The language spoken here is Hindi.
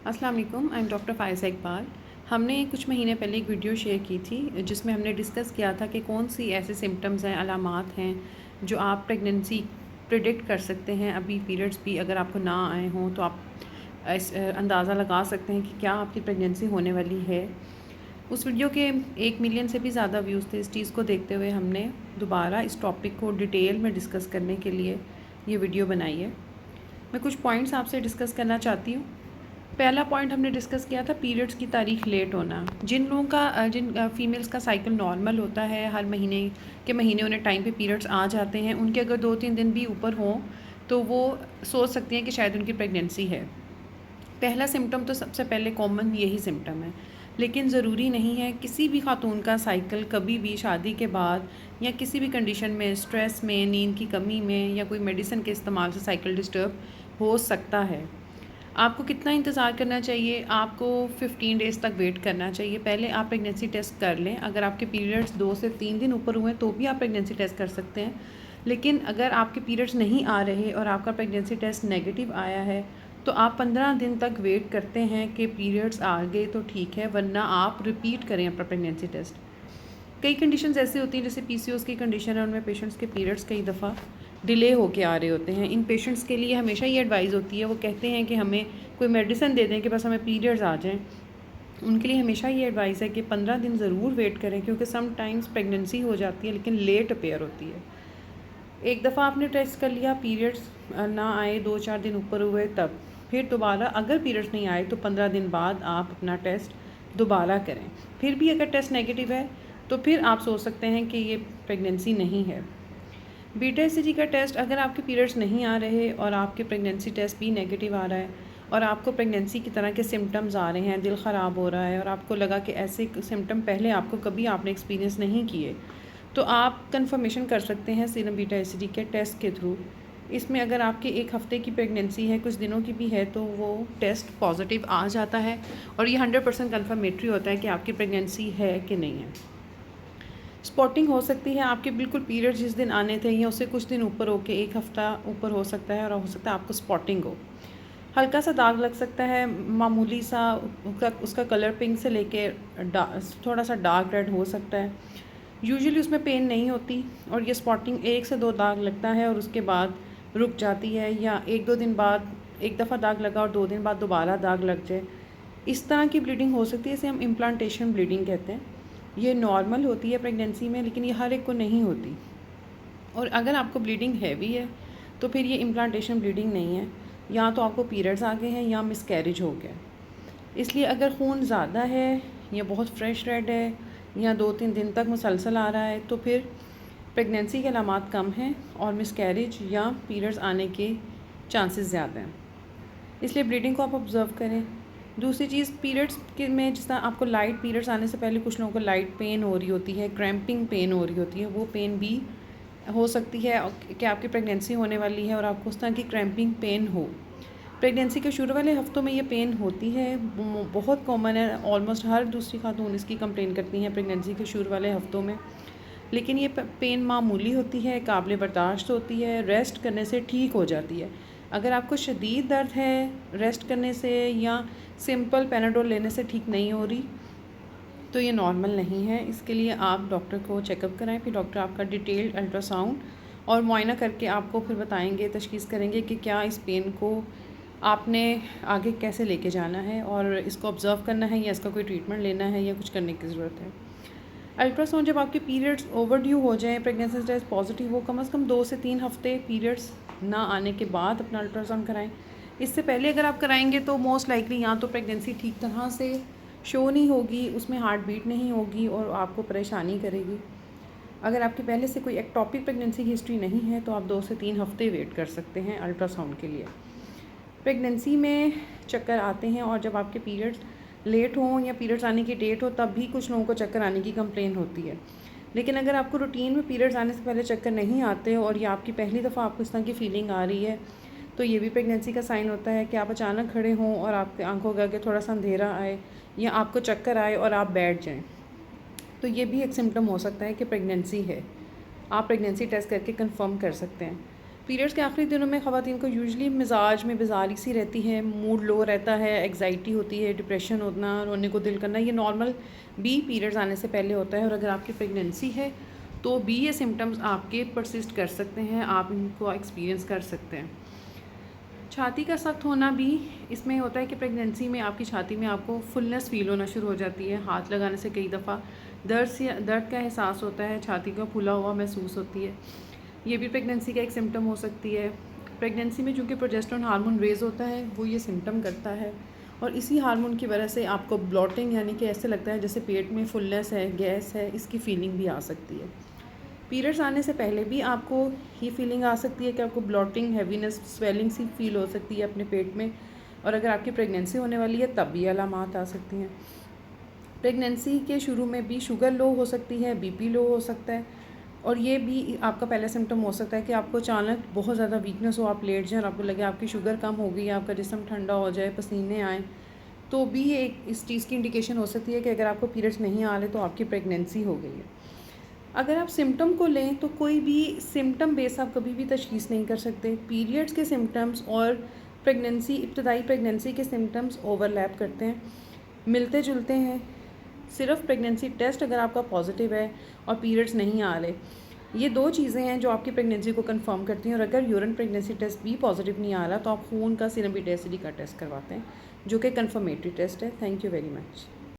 अस्सलाम वालेकुम, I am doctor Faiza Iqbal. हमने कुछ महीने पहले एक वीडियो शेयर की थी जिसमें हमने डिस्कस किया था कि कौन सी ऐसे सिम्टम्स हैं, अलामात हैं जो आप प्रेगनेंसी प्रिडिक्ट कर सकते हैं। अभी पीरियड्स भी अगर आपको ना आए हों तो आप अंदाज़ा लगा सकते हैं कि क्या आपकी प्रेगनेंसी होने वाली है। उस वीडियो के 1 मिलियन से भी ज़्यादा व्यूज़ थे। इस चीज़ को देखते हुए हमने दोबारा इस टॉपिक को डिटेल में डिस्कस करने के लिए ये वीडियो बनाई है। मैं कुछ पॉइंट्स आपसे डिस्कस करना चाहती हूँ। पहला पॉइंट हमने डिस्कस किया था पीरियड्स की तारीख लेट होना। जिन लोगों का जिन फीमेल्स का साइकिल नॉर्मल होता है, हर महीने उन्हें टाइम पे पीरियड्स आ जाते हैं, उनके अगर 2-3 दिन भी ऊपर हों तो वो सोच सकती हैं कि शायद उनकी प्रेगनेंसी है। पहला सिम्टम तो सबसे पहले कॉमन यही सिम्टम है, लेकिन ज़रूरी नहीं है। किसी भी खातून का साइकिल कभी भी शादी के बाद या किसी भी कंडीशन में, स्ट्रेस में, नींद की कमी में या कोई मेडिसिन के इस्तेमाल से साइकिल डिस्टर्ब हो सकता है। आपको कितना इंतज़ार करना चाहिए? आपको 15 डेज़ तक वेट करना चाहिए। पहले आप प्रेगनेंसी टेस्ट कर लें। अगर आपके पीरियड्स 2 से 3 दिन ऊपर हुए तो भी आप प्रेगनेंसी टेस्ट कर सकते हैं। लेकिन अगर आपके पीरियड्स नहीं आ रहे और आपका प्रेगनेंसी टेस्ट नेगेटिव आया है तो आप 15 दिन तक वेट करते हैं कि पीरियड्स आ गए तो ठीक है, वरना आप रिपीट करें अपना प्रेगनेंसी टेस्ट। कई कंडीशंस ऐसी होती हैं जैसे पीसीओएस की कंडीशन है, उनमें पेशेंट्स के पीरियड्स कई दफ़ा डिले होके आ रहे होते हैं। इन पेशेंट्स के लिए हमेशा ये एडवाइस होती है, वो कहते हैं कि हमें कोई मेडिसिन दे दें कि बस हमें पीरियड्स आ जाएँ। उनके लिए हमेशा ये एडवाइस है कि 15 दिन ज़रूर वेट करें, क्योंकि सम टाइम्स प्रेगनेंसी हो जाती है लेकिन लेट अपेयर होती है। एक दफ़ा आपने टेस्ट कर लिया, पीरियड्स ना आए, 2-4 दिन ऊपर हुए, तब फिर दोबारा अगर पीरियड्स नहीं आए तो 15 दिन बाद आप अपना टेस्ट दोबारा करें। फिर भी अगर टेस्ट नेगेटिव है तो फिर आप सोच सकते हैं कि ये प्रेगनेंसी नहीं है। बीटा एचसीजी का टेस्ट, अगर आपके पीरियड्स नहीं आ रहे और आपके प्रेगनेंसी टेस्ट भी नेगेटिव आ रहा है और आपको प्रेगनेंसी की तरह के सिम्टम्स आ रहे हैं, दिल ख़राब हो रहा है और आपको लगा कि ऐसे सिम्टम पहले कभी आपने एक्सपीरियंस नहीं किए, तो आप कंफर्मेशन कर सकते हैं सीरम बीटा एचसीजी के टेस्ट के थ्रू। इसमें अगर आपके 1 हफ़्ते की प्रेगनेंसी है, कुछ दिनों की भी है, तो वो टेस्ट पॉजिटिव आ जाता है और ये 100% कन्फर्मेटरी होता है कि आपकी प्रेगनेंसी है कि नहीं है। स्पॉटिंग हो सकती है, आपके बिल्कुल पीरियड जिस दिन आने थे या उससे कुछ दिन ऊपर हो के 1 हफ़्ता ऊपर हो सकता है और हो सकता है आपको स्पॉटिंग हो। हल्का सा दाग लग सकता है, मामूली सा, उसका कलर पिंक से लेके थोड़ा सा डार्क रेड हो सकता है। यूजुअली उसमें पेन नहीं होती और ये स्पॉटिंग 1 से 2 दाग लगता है और उसके बाद रुक जाती है, या 1-2 दिन बाद एक दफ़ा दाग लगा और 2 दिन बाद दोबारा दाग लग जाए। इस तरह की ब्लीडिंग हो सकती है, इसे हम इम्प्लांटेशन ब्लीडिंग कहते हैं। ये नॉर्मल होती है प्रेगनेंसी में, लेकिन ये हर एक को नहीं होती। और अगर आपको ब्लीडिंग हैवी है तो फिर ये इम्प्लांटेशन ब्लीडिंग नहीं है, या तो आपको पीरियड्स आ गए हैं या मिसकैरेज हो गया। इसलिए अगर खून ज़्यादा है या बहुत फ्रेश रेड है या 2-3 दिन तक मुसलसल आ रहा है तो फिर प्रेगनेंसी के अलामात कम हैं और मिसकैरेज या पीरियड्स आने के चांसेस ज़्यादा हैं। इसलिए ब्लीडिंग को आप ऑब्ज़र्व करें। दूसरी चीज़, पीरियड्स के में जिस तरह आपको लाइट पीरियड्स आने से पहले कुछ लोगों को लाइट पेन हो रही होती है, क्रैम्पिंग पेन हो रही होती है, वो पेन भी हो सकती है कि आपकी प्रेगनेंसी होने वाली है और आपको उस तरह की क्रैम्पिंग पेन हो। प्रेगनेंसी के शुरू वाले हफ्तों में ये पेन होती है, बहुत कॉमन है, ऑलमोस्ट हर दूसरी खातून इसकी कंप्लेन करती हैं प्रेगनेंसी के शुरू वाले हफ्तों में। लेकिन ये पेन मामूली होती है, काबिल बर्दाश्त होती है, रेस्ट करने से ठीक हो जाती है। अगर आपको शदीद दर्द है, रेस्ट करने से या सिंपल पैनाडोल लेने से ठीक नहीं हो रही, तो ये नॉर्मल नहीं है। इसके लिए आप डॉक्टर को चेकअप कराएं, फिर डॉक्टर आपका डिटेल्ड अल्ट्रासाउंड और मुआयना करके आपको फिर बताएंगे, तशख़ीस करेंगे कि क्या इस पेन को आपने आगे कैसे लेके जाना है और इसको ऑब्ज़र्व करना है या इसका कोई ट्रीटमेंट लेना है या कुछ करने की ज़रूरत है। अल्ट्रासाउंड, जब आपके पीरियड्स ओवरड्यू हो जाएँ, प्रेगनेंसी टेस्ट पॉजिटिव हो, कम से कम 2 से 3 हफ़्ते पीरियड्स ना आने के बाद अपना अल्ट्रासाउंड कराएं। इससे पहले अगर आप कराएंगे तो मोस्ट लाइकली या तो प्रेगनेंसी ठीक तरह से शो नहीं होगी, उसमें हार्ट बीट नहीं होगी और आपको परेशानी करेगी। अगर आपकी पहले से कोई एक्टॉपिक प्रेगनेंसी की हिस्ट्री नहीं है तो आप 2 से 3 हफ़्ते वेट कर सकते हैं अल्ट्रासाउंड के लिए। प्रेगनेंसी में चक्कर आते हैं और जब आपके पीरियड्स लेट हों या पीरियड्स आने की डेट हो तब भी कुछ लोगों को चक्कर आने की कंप्लेन होती है। लेकिन अगर आपको रूटीन में पीरियड्स आने से पहले चक्कर नहीं आते और ये आपकी पहली दफ़ा आपको इस तरह की फ़ीलिंग आ रही है, तो ये भी प्रेगनेंसी का साइन होता है कि आप अचानक खड़े हों और आपके आंखों के आगे थोड़ा सा अंधेरा आए या आपको चक्कर आए और आप बैठ जाएं, तो ये भी एक सिम्टम हो सकता है कि प्रेगनेंसी है। आप प्रेगनेंसी टेस्ट करके कंफर्म कर सकते हैं। पीरियड्स के आखिरी दिनों में ख़वातीन को यूजुअली मिजाज में बेजारी सी रहती है, मूड लो रहता है, एग्जाइटी होती है, डिप्रेशन होना, रोने को दिल करना। ये नॉर्मल भी पीरियड्स आने से पहले होता है। और अगर आपकी प्रेगनेंसी है तो भी ये सिम्टम्स आपके परसिस्ट कर सकते हैं, आप इनको एक्सपीरियंस कर सकते हैं। छाती का सख्त होना भी इसमें होता है कि प्रेगनेंसी में आपकी छाती में आपको फुलनेस फ़ील होना शुरू हो जाती है। हाथ लगाने से कई दफ़ा दर्द का एहसास होता है, छाती का फूला हुआ महसूस होती है। ये भी प्रेगनेंसी का एक सिम्टम हो सकती है। प्रेगनेंसी में चूँकि प्रोजेस्टेरोन हार्मोन रेज़ होता है, वो ये सिम्टम करता है और इसी हार्मोन की वजह से आपको ब्लॉटिंग यानी कि ऐसे लगता है जैसे पेट में फुलनेस है, गैस है, इसकी फ़ीलिंग भी आ सकती है। पीरियड्स आने से पहले भी आपको ये फीलिंग आ सकती है कि आपको ब्लॉटिंग, हैवीनेस, स्वेलिंग सी फील हो सकती है अपने पेट में। और अगर आपकी प्रेगनेंसी होने वाली है तब भी अलामात आ सकती हैं। प्रेगनेंसी के शुरू में भी शुगर लो हो सकती है, बीपी लो हो सकता है और ये भी आपका पहला सिम्टम हो सकता है कि आपको अचानक बहुत ज़्यादा वीकनेस हो, आप लेट जाएँ और आपको लगे आपकी शुगर कम हो गई है, आपका जिस्म ठंडा हो जाए, पसीने आएँ, तो भी ये एक इस चीज़ की इंडिकेशन हो सकती है कि अगर आपको पीरियड्स नहीं आ रहे तो आपकी प्रेगनेंसी हो गई है। अगर आप सिम्टम को लें तो कोई भी सिम्टम बेस आप कभी भी तशख़ीस नहीं कर सकते। पीरियड्स के सिम्टम्स और इब्तदाई प्रेगनेंसी के सिम्टम्स ओवरलैप करते हैं, मिलते जुलते हैं। सिर्फ प्रेगनेंसी टेस्ट अगर आपका पॉजिटिव है और पीरियड्स नहीं आ रहे, ये 2 चीज़ें हैं जो आपकी प्रेगनेंसी को कंफर्म करती हैं। और अगर यूरिन प्रेगनेंसी टेस्ट भी पॉजिटिव नहीं आ रहा तो आप खून का सीरम बीटा एसिडी का टेस्ट करवाते हैं, जो कि कंफर्मेटरी टेस्ट है। Thank you very much.